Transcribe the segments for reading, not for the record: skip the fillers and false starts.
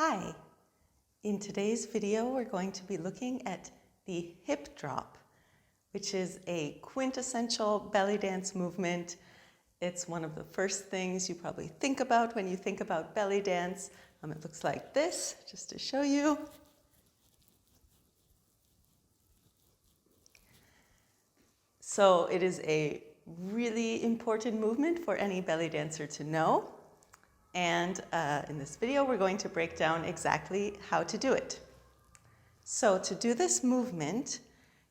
Hi! In today's video, we're going to be looking at the hip drop, which is a quintessential belly dance movement. It's one of the first things you probably think about when you think about belly dance. It looks like this, just to show you. So it is a really important movement for any belly dancer to know. And in this video, we're going to break down exactly how to do it. So to do this movement,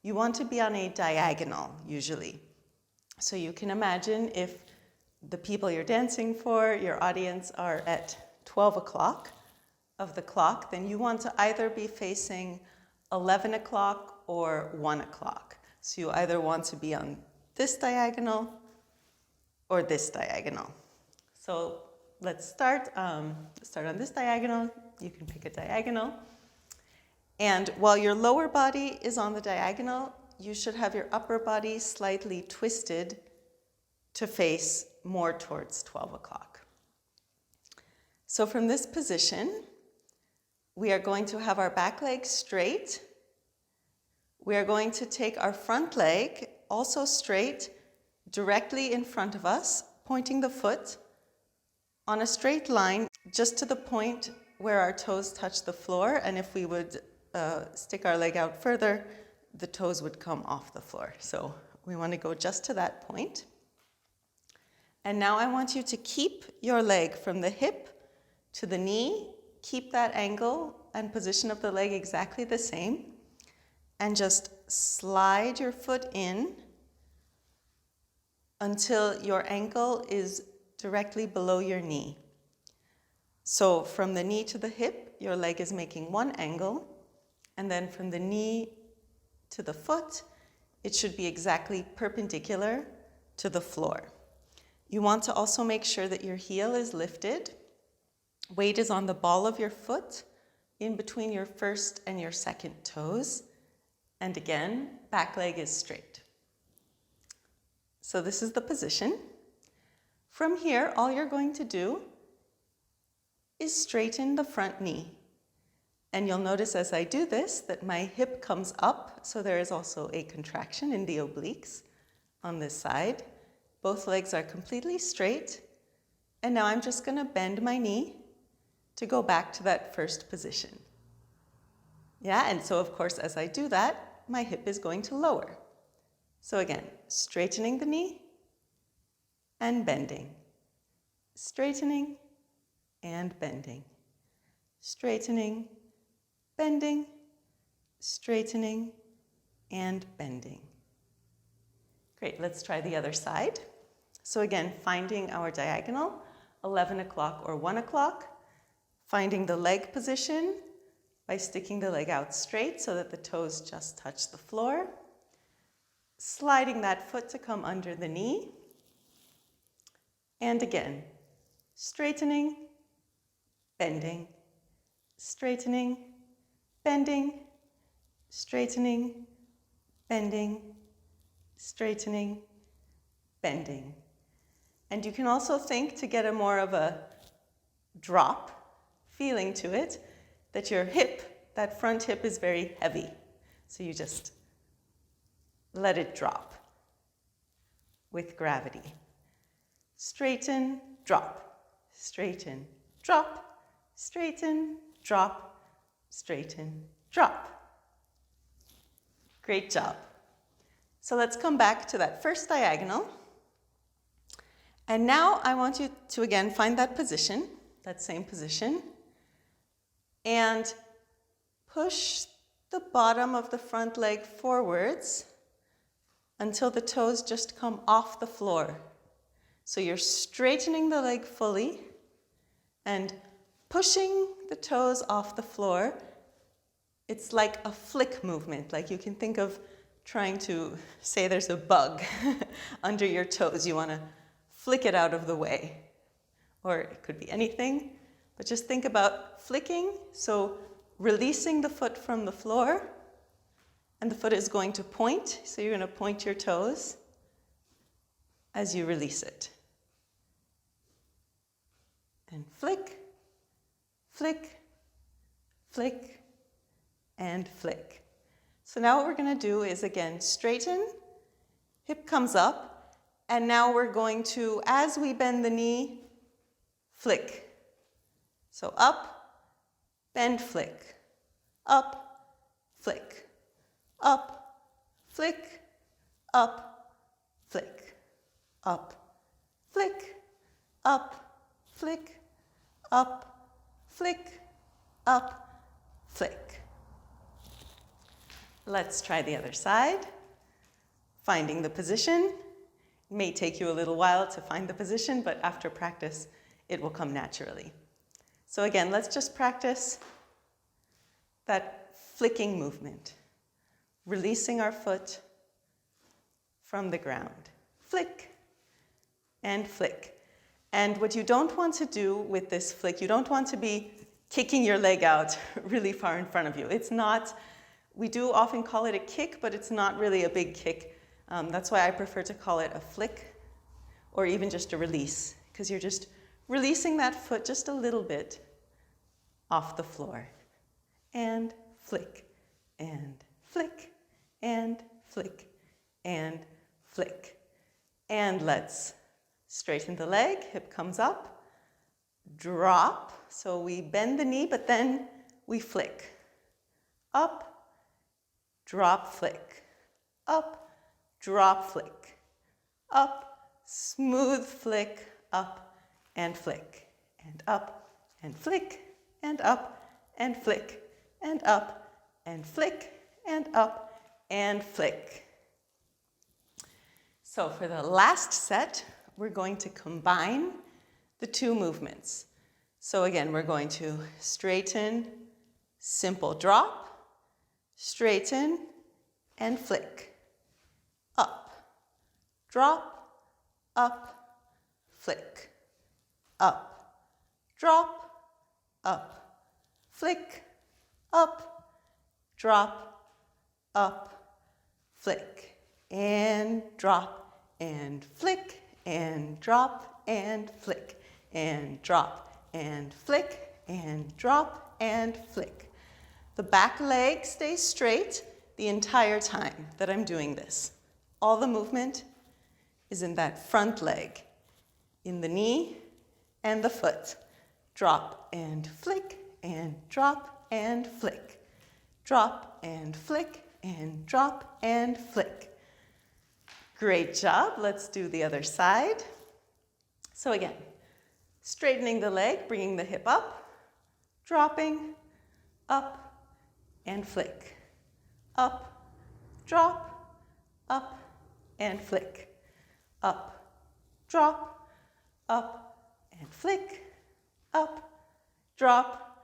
you want to be on a diagonal, usually. So you can imagine if the people you're dancing for, your audience, are at 12 o'clock of the clock, then you want to either be facing 11 o'clock or 1 o'clock. So you either want to be on this diagonal or this diagonal. So let's start on this diagonal. You can pick a diagonal. And while your lower body is on the diagonal, you should have your upper body slightly twisted to face more towards 12 o'clock. So from this position, we are going to have our back leg straight. We are going to take our front leg also straight, directly in front of us, pointing the foot on a straight line, just to the point where our toes touch the floor. And if we would stick our leg out further, the toes would come off the floor. So we want to go just to that point. And now I want you to keep your leg from the hip to the knee. Keep that angle and position of the leg exactly the same. And just slide your foot in until your ankle is directly below your knee. So from the knee to the hip, your leg is making one angle, and then from the knee to the foot, it should be exactly perpendicular to the floor. You want to also make sure that your heel is lifted. Weight is on the ball of your foot, in between your first and your second toes. And again, back leg is straight. So this is the position. From here, all you're going to do is straighten the front knee. And you'll notice as I do this that my hip comes up, so there is also a contraction in the obliques on this side. Both legs are completely straight. And now I'm just going to bend my knee to go back to that first position. Yeah, and so of course as I do that, my hip is going to lower. So again, straightening the knee and bending. Straightening and bending. Straightening, bending, straightening, and bending. Great, let's try the other side. So again, finding our diagonal, 11 o'clock or 1 o'clock. Finding the leg position by sticking the leg out straight so that the toes just touch the floor. Sliding that foot to come under the knee. And again, straightening, bending, straightening, bending, straightening, bending, straightening, bending. And you can also think, to get a more of a drop feeling to it, that your hip, that front hip, is very heavy. So you just let it drop with gravity. Straighten, drop, straighten, drop, straighten, drop, straighten, drop. Great job. So let's come back to that first diagonal. And now I want you to again find that position, that same position, and push the bottom of the front leg forwards until the toes just come off the floor. So you're straightening the leg fully and pushing the toes off the floor. It's like a flick movement, like you can think of trying to say there's a bug under your toes. You want to flick it out of the way. Or it could be anything, but just think about flicking. So releasing the foot from the floor, and the foot is going to point. So you're going to point your toes as you release it. And flick, flick, flick, and flick. So now what we're going to do is, again, straighten, hip comes up, and now we're going to, as we bend the knee, flick. So up, bend, flick, up, flick, up, flick, up, flick, up, flick, up, flick, up, flick, up, flick. Let's try the other side. Finding the position. It may take you a little while to find the position, but after practice, it will come naturally. So again, let's just practice that flicking movement, releasing our foot from the ground. Flick and flick. And what you don't want to do with this flick, you don't want to be kicking your leg out really far in front of you. It's not, we do often call it a kick, but it's not really a big kick. That's why I prefer to call it a flick or even just a release, because you're just releasing that foot just a little bit off the floor. And flick, and flick, and flick, and flick. And let's straighten the leg, hip comes up, drop. So we bend the knee, but then we flick. Up, drop, flick. Up, drop, flick. Up, smooth flick, up and flick. And up and flick, and up and flick, and up and flick, and up and flick. So for the last set, we're going to combine the two movements. So again, we're going to straighten, simple drop, straighten, and flick. Up, drop, up, flick. Up, drop, up, flick. Up, drop, up, flick. And drop, and flick, and drop, and flick, and drop, and flick, and drop, and flick. The back leg stays straight the entire time that I'm doing this. All the movement is in that front leg, in the knee and the foot. Drop and flick, and drop and flick. Drop and flick, and drop and flick. Great job. Let's do the other side. So again, straightening the leg, bringing the hip up, dropping, up, and flick. Up, drop, up, and flick. Up, drop, up, and flick. Up, drop,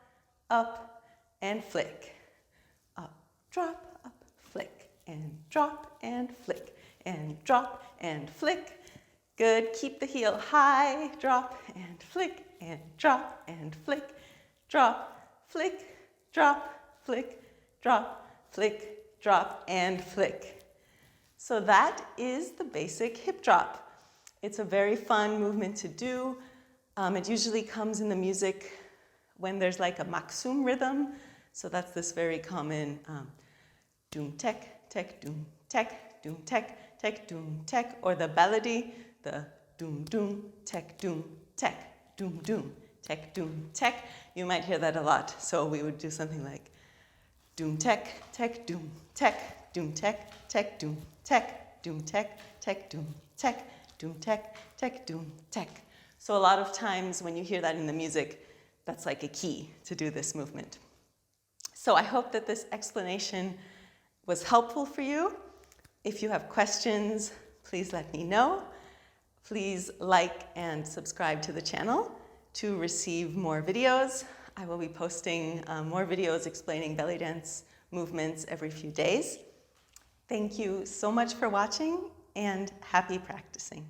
up, and flick. Up, drop, up, flick, and drop, and flick, and drop, and flick. Good. Keep the heel high. Drop, and flick, and drop, and flick. Drop, flick, drop, flick, drop, flick, drop, and flick. So that is the basic hip drop. It's a very fun movement to do. It usually comes in the music when there's like a maksum rhythm. So that's this very common doom tek, tek, doom tek, doom tek, tek, doom tek, or the bellady, the doom doom tek, doom tek, doom doom tek, doom tek. You might hear that a lot. So we would do something like doom tek, tek, doom tek, doom tek, tek, doom tek, doom tek, tek, doom tek, doom tek, tek, doom tek. So a lot of times when you hear that in the music, that's like a key to do this movement. So I hope that this explanation was helpful for you. If you have questions, please let me know. Please like and subscribe to the channel to receive more videos. I will be posting more videos explaining belly dance movements every few days. Thank you so much for watching, and happy practicing.